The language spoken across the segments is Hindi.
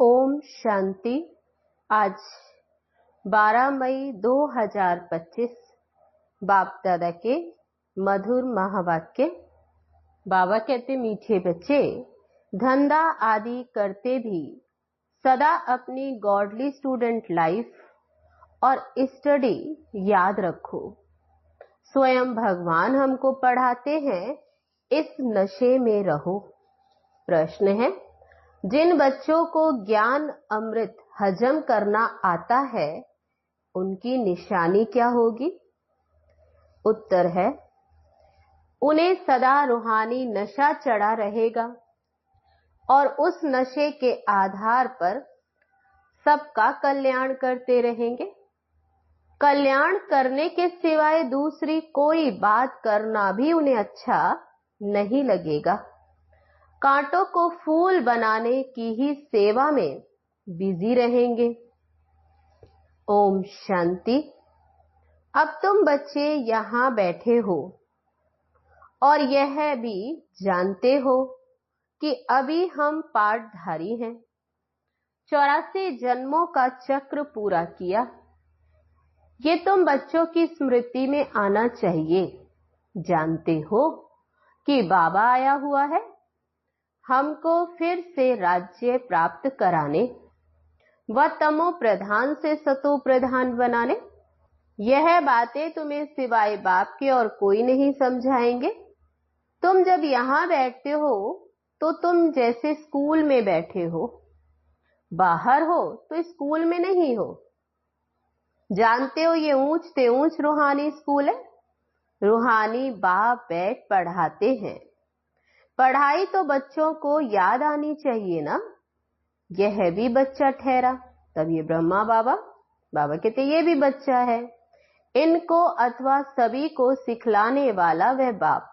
ओम शांति। आज 12 मई 2025 बाप दादा के मधुर महावाक्य। बाबा कहते, मीठे बच्चे, धंधा आदि करते भी सदा अपनी गॉडली स्टूडेंट लाइफ और स्टडी याद रखो। स्वयं भगवान हमको पढ़ाते हैं, इस नशे में रहो। प्रश्न है, जिन बच्चों को ज्ञान अमृत हजम करना आता है, उनकी निशानी क्या होगी? उत्तर है, उन्हें सदा रूहानी नशा चढ़ा रहेगा और उस नशे के आधार पर सबका कल्याण करते रहेंगे। कल्याण करने के सिवाय दूसरी कोई बात करना भी उन्हें अच्छा नहीं लगेगा। कांटों को फूल बनाने की ही सेवा में बिजी रहेंगे। ओम शांति। अब तुम बच्चे यहाँ बैठे हो और यह भी जानते हो कि अभी हम पाठधारी हैं। 84 जन्मों का चक्र पूरा किया। ये तुम बच्चों की स्मृति में आना चाहिए। जानते हो कि बाबा आया हुआ है हमको फिर से राज्य प्राप्त कराने व तमो प्रधान से सतो प्रधान बनाने। यह बातें तुम्हें सिवाय बाप के और कोई नहीं समझाएंगे। तुम जब यहाँ बैठते हो तो तुम जैसे स्कूल में बैठे हो, बाहर हो तो स्कूल में नहीं हो। जानते हो ये ऊंच से ऊंच रूहानी स्कूल है। रूहानी बाप बैठ पढ़ाते हैं। पढ़ाई तो बच्चों को याद आनी चाहिए ना। यह भी बच्चा ठहरा, तब ये ब्रह्मा बाबा कहते ये भी बच्चा है। इनको अथवा सभी को सिखलाने वाला वह बाप,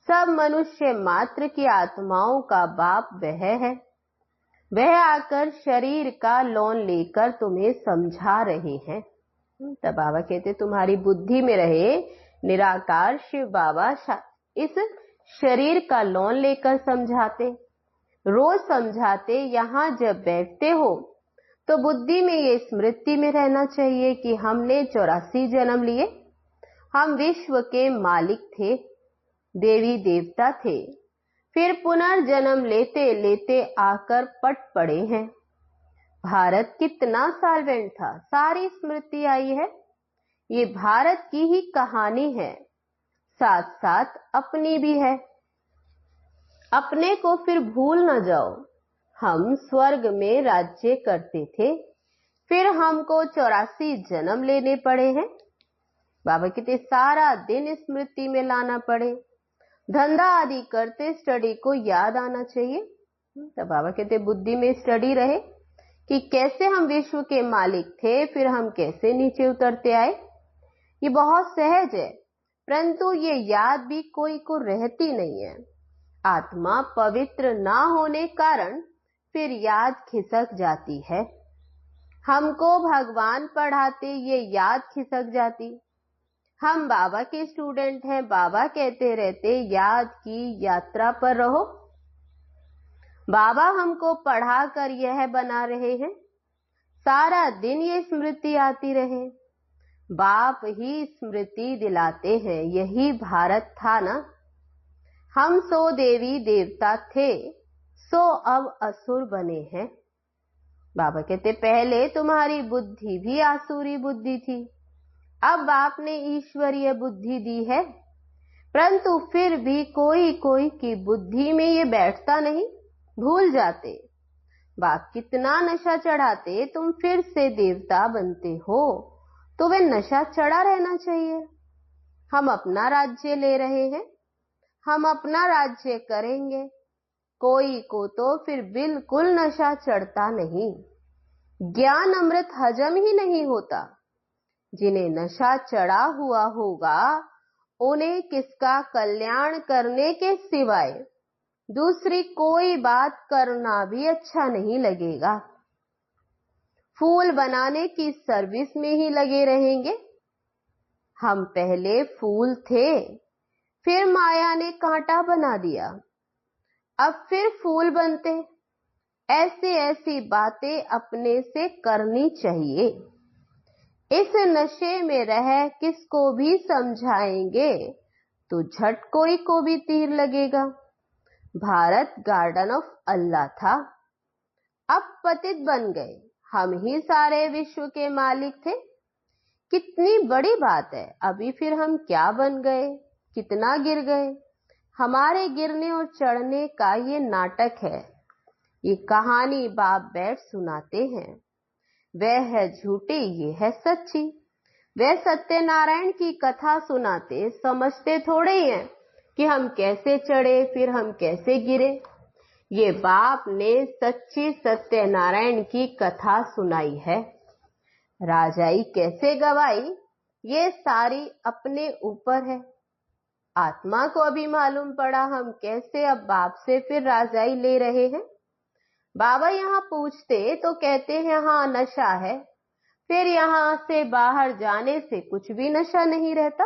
सब मनुष्य मात्र की आत्माओं का बाप वह है। वह आकर शरीर का लोन लेकर तुम्हें समझा रहे हैं। तब बाबा कहते तुम्हारी बुद्धि में रहे निराकार शिव बाबा इस शरीर का लोन लेकर समझाते, रोज समझाते। यहाँ जब बैठते हो तो बुद्धि में ये स्मृति में रहना चाहिए कि हमने 84 जन्म लिए। हम विश्व के मालिक थे, देवी देवता थे, फिर पुनर्जन्म लेते लेते आकर पट पड़े हैं। भारत कितना सॉल्वेंट था, सारी स्मृति आई है। ये भारत की ही कहानी है, साथ साथ अपनी भी है। अपने को फिर भूल न जाओ। हम स्वर्ग में राज्य करते थे, फिर हमको 84 जन्म लेने पड़े हैं। बाबा कहते सारा दिन स्मृति में लाना पड़े। धंधा आदि करते स्टडी को याद आना चाहिए। तो बाबा कहते बुद्धि में स्टडी रहे कि कैसे हम विश्व के मालिक थे, फिर हम कैसे नीचे उतरते आए। ये बहुत सहज है, परंतु ये याद भी कोई को रहती नहीं है। आत्मा पवित्र ना होने कारण फिर याद खिसक जाती है। हमको भगवान पढ़ाते ये याद खिसक जाती। हम बाबा के स्टूडेंट हैं, बाबा कहते रहते याद की यात्रा पर रहो। बाबा हमको पढ़ा कर यह बना रहे हैं, सारा दिन ये स्मृति आती रहे। बाप ही स्मृति दिलाते हैं, यही भारत था ना। हम 100 देवी देवता थे, 100 अब असुर बने हैं। बाबा कहते पहले तुम्हारी बुद्धि भी आसुरी बुद्धि थी, अब बाप ने ईश्वरीय बुद्धि दी है। परंतु फिर भी कोई कोई की बुद्धि में ये बैठता नहीं, भूल जाते। बाप कितना नशा चढ़ाते, तुम फिर से देवता बनते हो तो वे नशा चढ़ा रहना चाहिए। हम अपना राज्य ले रहे हैं, हम अपना राज्य करेंगे। कोई को तो फिर बिल्कुल नशा चढ़ता नहीं, ज्ञान अमृत हजम ही नहीं होता। जिन्हें नशा चढ़ा हुआ होगा उन्हें किसका कल्याण करने के सिवाय दूसरी कोई बात करना भी अच्छा नहीं लगेगा। फूल बनाने की सर्विस में ही लगे रहेंगे। हम पहले फूल थे, फिर माया ने कांटा बना दिया, अब फिर फूल बनते। ऐसी ऐसी बातें अपने से करनी चाहिए। इस नशे में रह किसको भी समझाएंगे तो झट कोई को भी तीर लगेगा। भारत गार्डन ऑफ अल्लाह था, अब पतित बन गए, हम ही सारे विश्व के मालिक थे। कितनी बड़ी बात है, अभी फिर हम क्या बन गए, कितना गिर गए। हमारे गिरने और चढ़ने का ये नाटक है, ये कहानी बाप बैठ सुनाते हैं। वह है झूठी, ये है सच्ची। वह सत्यनारायण की कथा सुनाते, समझते थोड़े ही हैं कि हम कैसे चढ़े फिर हम कैसे गिरे। ये बाप ने सच्ची सत्यनारायण की कथा सुनाई है। राजाई कैसे गवाई ये सारी अपने ऊपर है। आत्मा को अभी मालूम पड़ा हम कैसे अब बाप से फिर राजाई ले रहे हैं। बाबा यहाँ पूछते तो कहते हैं हाँ नशा है, फिर यहाँ से बाहर जाने से कुछ भी नशा नहीं रहता।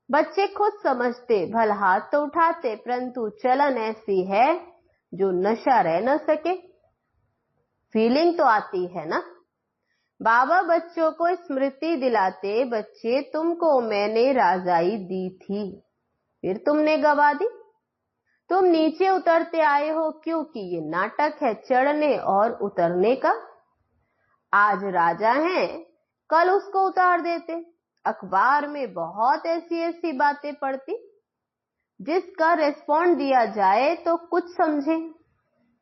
बच्चे खुद समझते, भल हाथ तो उठाते, परंतु चलन ऐसी है जो नशा रह न सके। फीलिंग तो आती है ना। बाबा बच्चों को स्मृति दिलाते, बच्चे तुमको मैंने राजाई दी थी, फिर तुमने गवा दी। तुम नीचे उतरते आए हो क्योंकि ये नाटक है चढ़ने और उतरने का। आज राजा हैं, कल उसको उतार देते। अखबार में बहुत ऐसी ऐसी बातें पढ़ती, जिसका रिस्पॉन्ड दिया जाए तो कुछ समझे।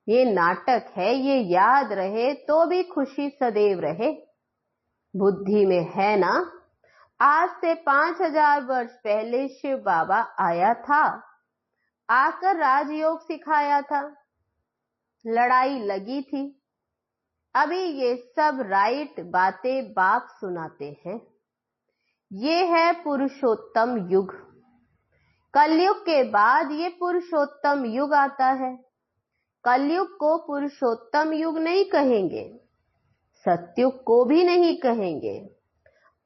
ये नाटक है, ये याद रहे तो भी खुशी सदैव रहे। बुद्धि में है ना। आज से 5000 वर्ष पहले शिव बाबा आया था, आकर राजयोग सिखाया था, लड़ाई लगी थी। अभी ये सब राइट बातें बाप सुनाते हैं। ये है पुरुषोत्तम युग। कलयुग के बाद ये पुरुषोत्तम युग आता है। कलयुग को पुरुषोत्तम युग नहीं कहेंगे, सत्युग को भी नहीं कहेंगे।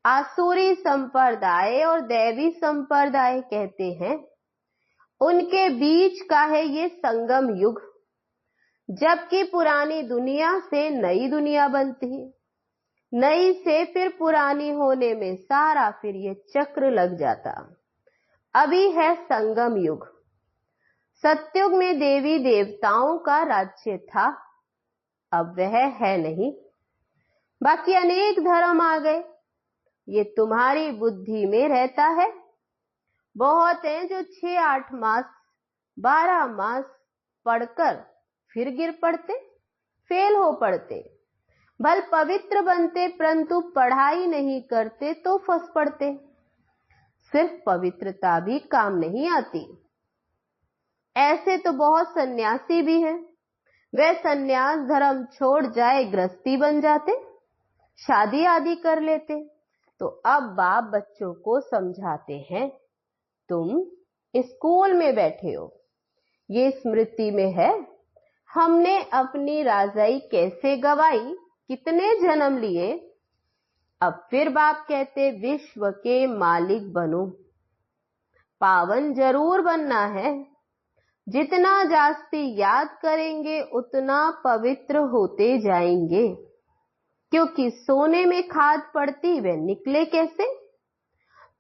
आसुरी संप्रदाय और दैवी संप्रदाय कहते हैं, उनके बीच का है ये संगम युग। जबकि पुरानी दुनिया से नई दुनिया बनती है, नई से फिर पुरानी होने में सारा फिर ये चक्र लग जाता। अभी है संगम युग। सत्युग में देवी देवताओं का राज्य था, अब वह है नहीं। बाकी अनेक धर्म आ गए, ये तुम्हारी बुद्धि में रहता है। बहुत हैं जो 6-8 मास 12 मास पढ़कर फिर गिर पड़ते, फेल हो पड़ते। भल पवित्र बनते परंतु पढ़ाई नहीं करते तो फंस पड़ते। सिर्फ पवित्रता भी काम नहीं आती। ऐसे तो बहुत सन्यासी भी हैं, वे सन्यास धर्म छोड़ जाए गृहस्थी बन जाते, शादी आदि कर लेते। तो अब बाप बच्चों को समझाते हैं, तुम स्कूल में बैठे हो, ये स्मृति में है हमने अपनी राजाई कैसे गवाई, कितने जन्म लिए। अब फिर बाप कहते विश्व के मालिक बनो। पावन जरूर बनना है, जितना जास्ती याद करेंगे उतना पवित्र होते जाएंगे। क्योंकि सोने में खाद पड़ती वे निकले कैसे।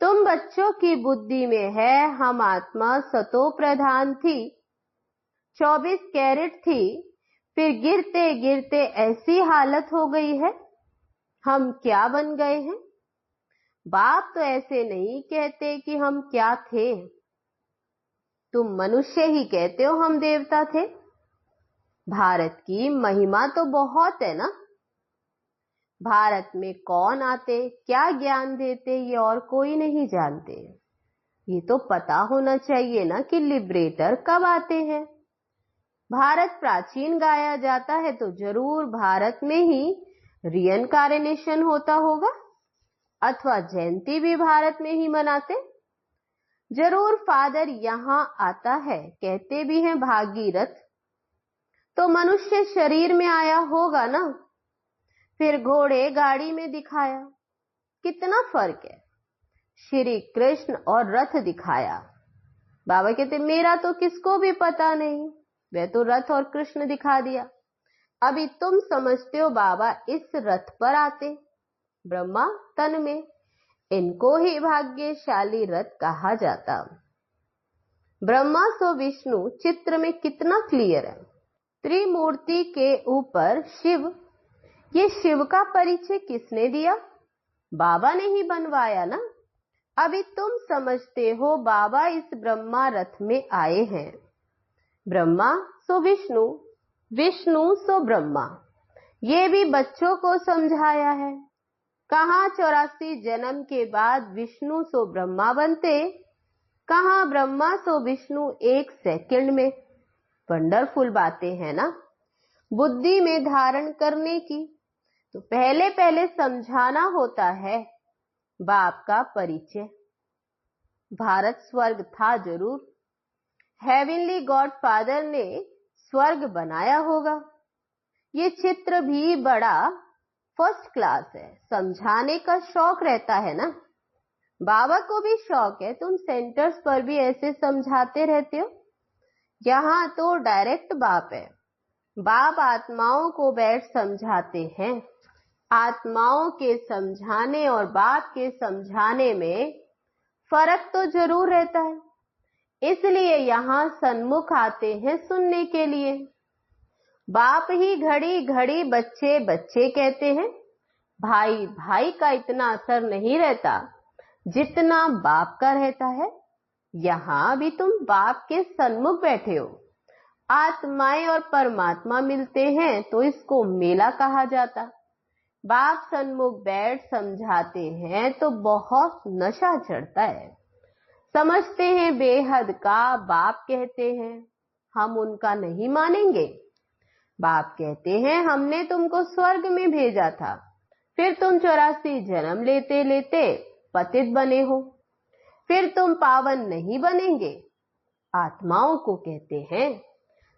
तुम बच्चों की बुद्धि में है हम आत्मा सतो प्रधान थी, 24 कैरेट थी, फिर गिरते गिरते ऐसी हालत हो गई है, हम क्या बन गए हैं। बाप तो ऐसे नहीं कहते कि हम क्या थे, तुम मनुष्य ही कहते हो हम देवता थे। भारत की महिमा तो बहुत है ना। भारत में कौन आते, क्या ज्ञान देते, ये और कोई नहीं जानते। ये तो पता होना चाहिए ना कि लिबरेटर कब आते हैं। भारत प्राचीन गाया जाता है तो जरूर भारत में ही रिइनकार्नेशन होता होगा, अथवा जयंती भी भारत में ही मनाते। जरूर फादर यहां आता है, कहते भी हैं भागीरथ, तो मनुष्य शरीर में आया होगा ना। फिर घोड़े गाड़ी में दिखाया, कितना फर्क है। श्री कृष्ण और रथ दिखाया। बाबा कहते मेरा तो किसको भी पता नहीं, वह तो रथ और कृष्ण दिखा दिया। अभी तुम समझते हो बाबा इस रथ पर आते, ब्रह्मा तन में, इनको ही भाग्यशाली रथ कहा जाता। ब्रह्मा सो विष्णु चित्र में कितना क्लियर है। त्रिमूर्ति के ऊपर शिव, ये शिव का परिचय किसने दिया? बाबा ने ही बनवाया ना। अभी तुम समझते हो बाबा इस ब्रह्मा रथ में आए हैं। ब्रह्मा सो विष्णु, विष्णु सो ब्रह्मा, ये भी बच्चों को समझाया है। कहाँ 84 जन्म के बाद विष्णु सो ब्रह्मा बनते, कहाँ ब्रह्मा सो विष्णु 1 सेकंड में। वंडरफुल बातें हैं ना। बुद्धि में धारण करने की तो पहले पहले समझाना होता है बाप का परिचय। भारत स्वर्ग था जरूर, हेवनली गॉड फादर ने स्वर्ग बनाया होगा। ये चित्र भी बड़ा फर्स्ट क्लास है, समझाने का शौक रहता है ना। बाबा को भी शौक है, तुम सेंटर्स पर भी ऐसे समझाते रहते हो। यहाँ तो डायरेक्ट बाप है, बाप आत्माओं को बैठ समझाते हैं। आत्माओं के समझाने और बाप के समझाने में फर्क तो जरूर रहता है, इसलिए यहाँ सन्मुख आते हैं सुनने के लिए। बाप ही घड़ी घड़ी बच्चे बच्चे कहते हैं। भाई भाई का इतना असर नहीं रहता जितना बाप का रहता है। यहाँ भी तुम बाप के सन्मुख बैठे हो। आत्माएं और परमात्मा मिलते हैं तो इसको मेला कहा जाता। बाप सन्मुख बैठ समझाते हैं तो बहुत नशा चढ़ता है। समझते हैं बेहद का बाप कहते हैं, हम उनका नहीं मानेंगे। बाप कहते हैं हमने तुमको स्वर्ग में भेजा था, फिर तुम 84 जन्म लेते लेते पतित बने हो, फिर तुम पावन नहीं बनेंगे। आत्माओं को कहते हैं।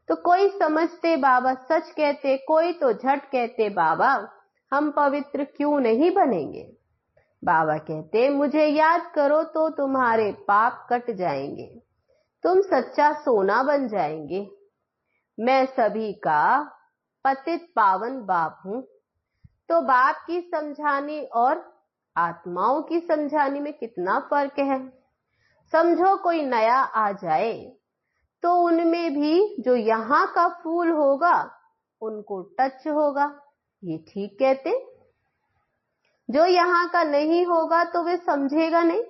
तो कोई समझते बाबा सच कहते, कोई तो झट कहते बाबा हम पवित्र क्यों नहीं बनेंगे। बाबा कहते मुझे याद करो तो तुम्हारे पाप कट जाएंगे, तुम सच्चा सोना बन जाएंगे। मैं सभी का पतित पावन बाप हूं। तो बाप की समझानी और आत्माओं की समझानी में कितना फर्क है। समझो कोई नया आ जाए तो उनमें भी जो यहाँ का फूल होगा उनको टच होगा, ये ठीक कहते। जो यहाँ का नहीं होगा तो वे समझेगा नहीं।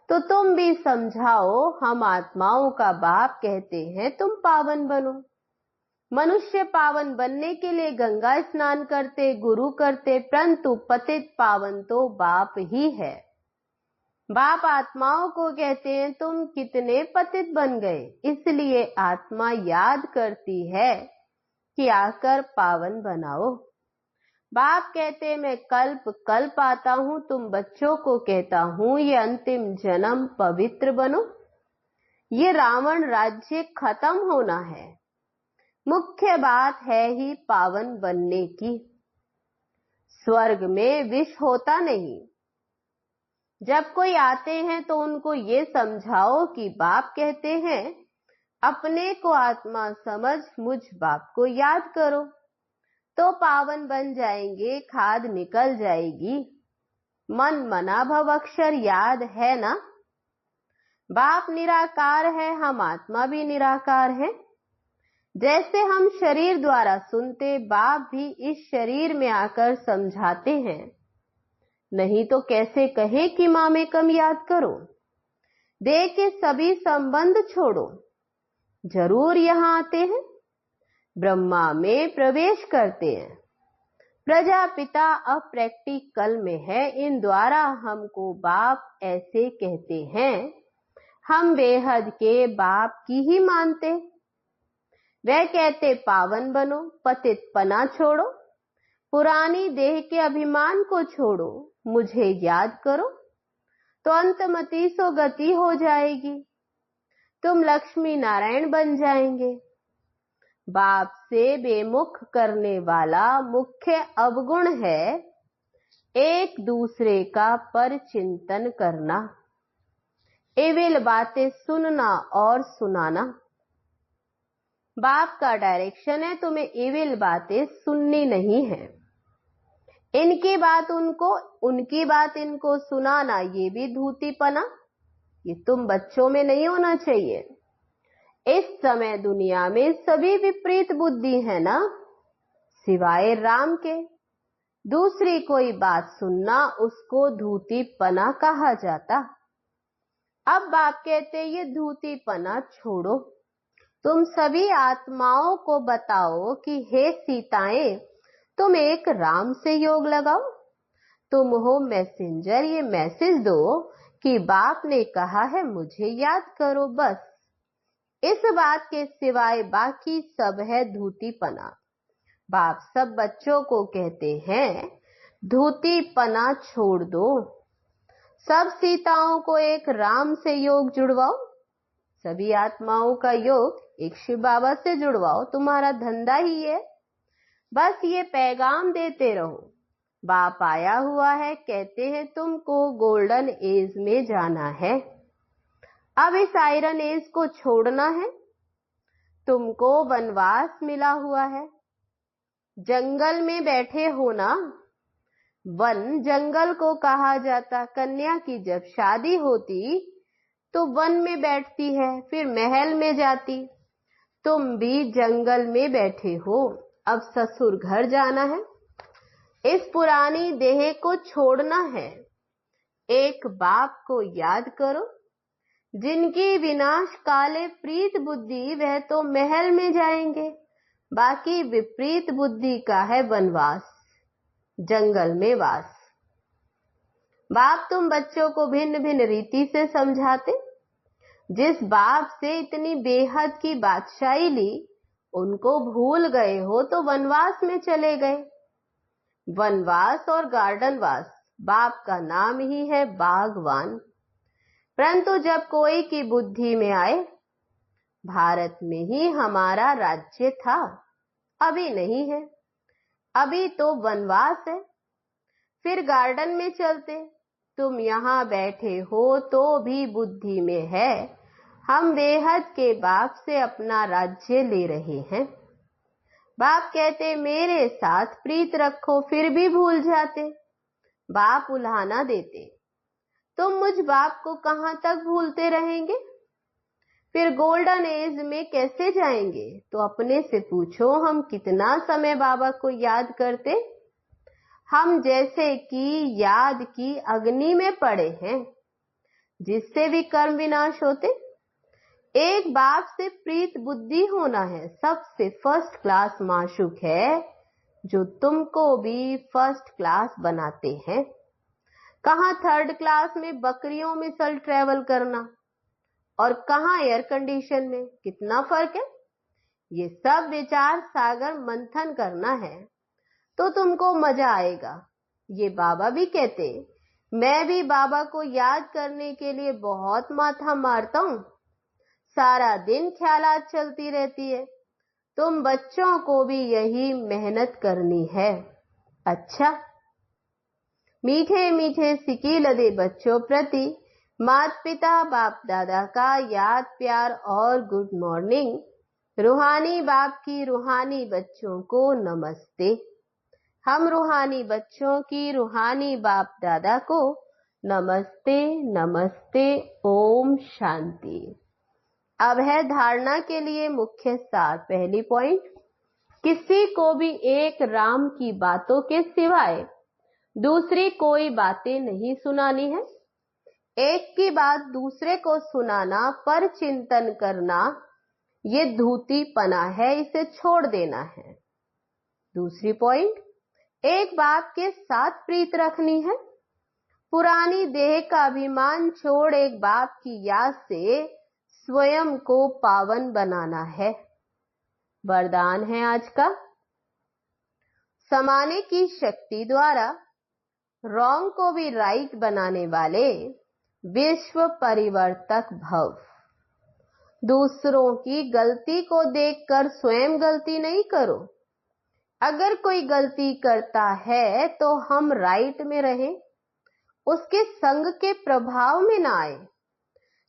तो तुम भी समझाओ, हम आत्माओं का बाप कहते हैं तुम पावन बनो। मनुष्य पावन बनने के लिए गंगा स्नान करते, गुरु करते, परंतु पतित पावन तो बाप ही है। बाप आत्माओं को कहते हैं तुम कितने पतित बन गए, इसलिए आत्मा याद करती है कि आकर पावन बनाओ। बाप कहते मैं कल्प कल्प आता हूं, तुम बच्चों को कहता हूं ये अंतिम जन्म पवित्र बनो। ये रावण राज्य खत्म होना है, मुख्य बात है ही पावन बनने की। स्वर्ग में विष होता नहीं। जब कोई आते हैं तो उनको ये समझाओ कि बाप कहते हैं अपने को आत्मा समझ मुझ बाप को याद करो तो पावन बन जाएंगे, खाद निकल जाएगी। मन मना भव अक्षर याद है ना। बाप निराकार है, हम आत्मा भी निराकार है। जैसे हम शरीर द्वारा सुनते, बाप भी इस शरीर में आकर समझाते हैं। नहीं तो कैसे कहे कि माँ में कम याद करो। देह के सभी संबंध छोड़ो, जरूर यहाँ आते हैं, ब्रह्मा में प्रवेश करते हैं। प्रजापिता अब प्रैक्टिकल में है, इन द्वारा हमको बाप ऐसे कहते हैं। हम बेहद के बाप की ही मानते। वह कहते पावन बनो, पतित पना छोड़ो, पुरानी देह के अभिमान को छोड़ो, मुझे याद करो तो अंतमति सो गति हो जाएगी। तुम लक्ष्मी नारायण बन जाएंगे। बाप से बेमुख करने वाला मुख्य अवगुण है एक दूसरे का परचिंतन करना, एविल बातें सुनना और सुनाना। बाप का डायरेक्शन है तुम्हें इविल बातें सुननी नहीं है। इनकी बात उनको, उनकी बात इनको सुनाना, ये भी धूतीपना, ये तुम बच्चों में नहीं होना चाहिए। इस समय दुनिया में सभी विपरीत बुद्धि है ना, सिवाय राम के। दूसरी कोई बात सुनना उसको धूतीपना कहा जाता। अब बाप कहते ये धूतीपना छोड़ो, तुम सभी आत्माओं को बताओ कि हे सीताएं, तुम एक राम से योग लगाओ। तुम हो मैसेंजर, ये मैसेज दो कि बाप ने कहा है मुझे याद करो, बस। इस बात के सिवाय बाकी सब है धूतीपना। बाप सब बच्चों को कहते हैं धूतीपना छोड़ दो। सब सीताओं को एक राम से योग जुड़वाओ, सभी आत्माओं का योग एक शिव बाबा से जुड़वाओ, तुम्हारा धंधा ही है। बस ये पैगाम देते रहो। बाप आया हुआ है, कहते हैं तुमको गोल्डन एज में जाना है। अब इस आयरन एज को छोड़ना है। तुमको वनवास मिला हुआ है। जंगल में बैठे हो ना, वन जंगल को कहा जाता। कन्या की जब शादी होती तो वन में बैठती है, फिर महल में जाती। तुम भी जंगल में बैठे हो, अब ससुर घर जाना है। इस पुरानी देह को छोड़ना है। एक बाप को याद करो, जिनकी विनाश काले प्रीत बुद्धि, वह तो महल में जाएंगे। बाकी विपरीत बुद्धि का है वनवास, जंगल में वास। बाप तुम बच्चों को भिन्न भिन्न रीति से समझाते। जिस बाप से इतनी बेहद की बादशाही ली, उनको भूल गए हो तो वनवास में चले गए। वनवास और गार्डनवास, बाप का नाम ही है बागवान। परंतु जब कोई की बुद्धि में आए, भारत में ही हमारा राज्य था, अभी नहीं है, अभी तो वनवास है। फिर गार्डन में चलते। तुम यहाँ बैठे हो तो भी बुद्धि में है हम बेहद के बाप से अपना राज्य ले रहे हैं। बाप कहते मेरे साथ प्रीत रखो, फिर भी भूल जाते। बाप उल्हाना देते, तुम मुझ बाप को कहां तक भूलते रहेंगे? फिर गोल्डन एज में कैसे जाएंगे? तो अपने से पूछो, हम कितना समय बाबा को याद करते? हम जैसे कि याद की अग्नि में पड़े हैं, जिससे भी कर्म विनाश होते। एक बाप से प्रीत बुद्धि होना है, सबसे फर्स्ट क्लास माशूक है, जो तुमको भी फर्स्ट क्लास बनाते हैं। कहां थर्ड क्लास में बकरियों में सल ट्रेवल करना और कहां एयर कंडीशन में, कितना फर्क है। ये सब विचार सागर मंथन करना है तो तुमको मजा आएगा। ये बाबा भी कहते, मैं भी बाबा को याद करने के लिए बहुत माथा मारता हूं, सारा दिन ख्यालात चलती रहती है। तुम बच्चों को भी यही मेहनत करनी है। अच्छा, मीठे मीठे सिकी लदे बच्चों प्रति माता पिता बाप दादा का याद प्यार और गुड मॉर्निंग। रूहानी बाप की रूहानी बच्चों को नमस्ते। हम रूहानी बच्चों की रूहानी बाप दादा को नमस्ते नमस्ते। ओम शांति। अब है धारणा के लिए मुख्य सार। पहली पॉइंट, किसी को भी एक राम की बातों के सिवाय दूसरी कोई बातें नहीं सुनानी है। एक की बात दूसरे को सुनाना, पर चिंतन करना, ये धूतीपना है, इसे छोड़ देना है। दूसरी पॉइंट, एक बाप के साथ प्रीत रखनी है। पुरानी देह का अभिमान छोड़ एक बाप की याद से स्वयं को पावन बनाना है। वरदान है आज का, समाने की शक्ति द्वारा रॉन्ग को भी राइट बनाने वाले विश्व परिवर्तक भव। दूसरों की गलती को देखकर स्वयं गलती नहीं करो। अगर कोई गलती करता है तो हम राइट में रहें, उसके संग के प्रभाव में ना आए।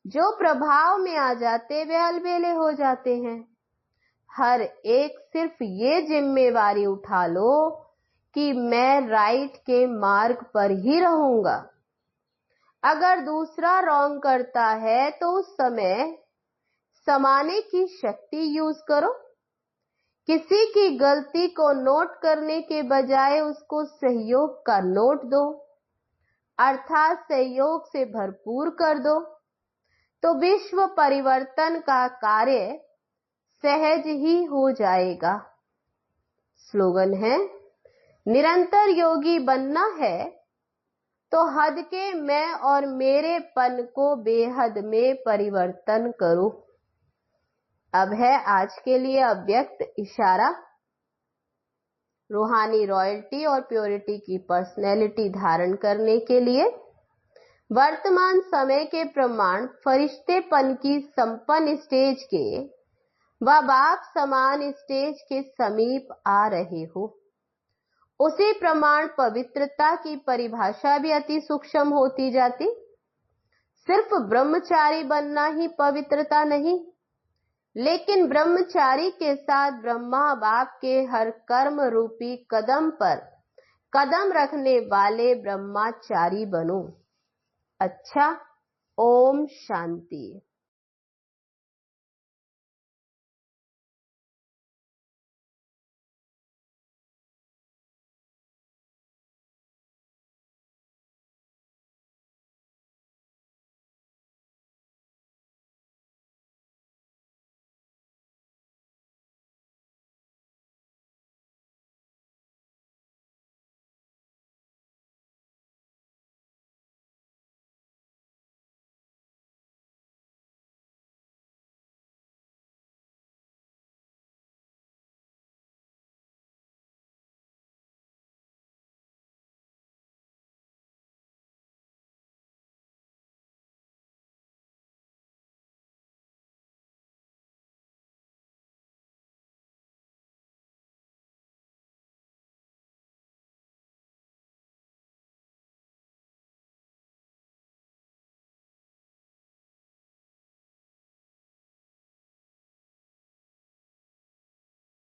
जो प्रभाव में आ जाते वे अलबेले हो जाते हैं। हर एक सिर्फ ये जिम्मेवारी उठा लो कि मैं राइट के मार्ग पर ही रहूंगा। अगर दूसरा रॉन्ग करता है तो उस समय समाने की शक्ति यूज करो। किसी की गलती को नोट करने के बजाय उसको सहयोग का नोट दो, अर्थात सहयोग से भरपूर कर दो, तो विश्व परिवर्तन का कार्य सहज ही हो जाएगा। स्लोगन है, निरंतर योगी बनना है तो हद के मैं और मेरेपन को बेहद में परिवर्तन करो। अब है आज के लिए अव्यक्त इशारा। रूहानी रॉयल्टी और प्योरिटी की पर्सनैलिटी धारण करने के लिए वर्तमान समय के प्रमाण फरिश्तेपन की संपन्न स्टेज के व बाप समान स्टेज के समीप आ रहे हो। उसी प्रमाण पवित्रता की परिभाषा भी अति सूक्ष्म होती जाती। सिर्फ ब्रह्मचारी बनना ही पवित्रता नहीं, लेकिन ब्रह्मचारी के साथ ब्रह्मा बाप के हर कर्म रूपी कदम पर कदम रखने वाले ब्रह्मचारी बनो। अच्छा, ओम शांति।